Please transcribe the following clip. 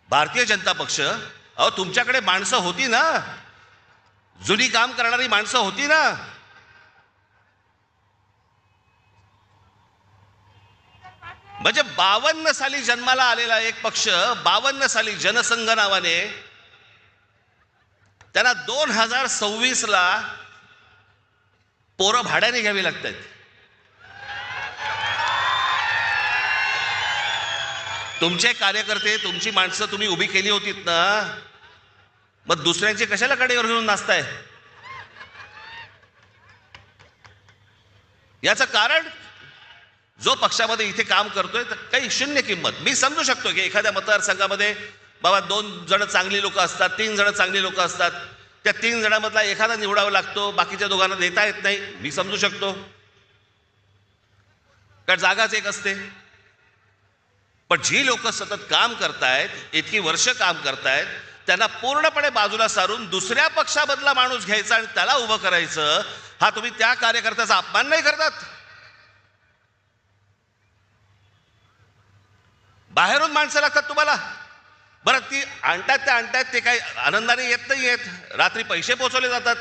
भारतीय जनता पक्ष, अहो तुमच्याकडे माणसं होती ना, जुनी काम करणारी माणसं होती ना. म्हणजे 52 साली जन्माला आलेला एक पक्ष, 52 साली जनसंघ नावाने, त्यांना 2026ला पोरं भाड्याने घ्यावी लागतात. तुमचे कार्यकर्ते, तुमची माणसं तुम्ही उभी केली होतीत ना, मग दुसऱ्यांची कशाला कडेवर घेऊन नाचताय? याचं कारण, जो पक्षामध्ये इथे काम करतोय तर काही शून्य किंमत. मी समजू शकतो की एखाद्या मतदारसंघामध्ये बाबा 2 जण चांगली लोक असतात, 3 जण चांगली लोक असतात, त्या 3 जणांमधला एखादा निवडावा लागतो, बाकीच्या दोघांना देता येत नाही. मी समजू शकतो, कारण जागाच एक असते. पण जी लोक सतत काम करतायत, इतकी वर्ष काम करतायत, त्यांना पूर्णपणे बाजूला सारून दुसऱ्या पक्षामधला माणूस घ्यायचा आणि त्याला उभं करायचं, हा तुम्ही त्या कार्यकर्त्याचा अपमान नाही करतात? बाहेरून माणसं लागतात तुम्हाला. बरं, ती आणतात ते काही आनंदाने येत नाही आहेत, रात्री पैसे पोचवले जातात.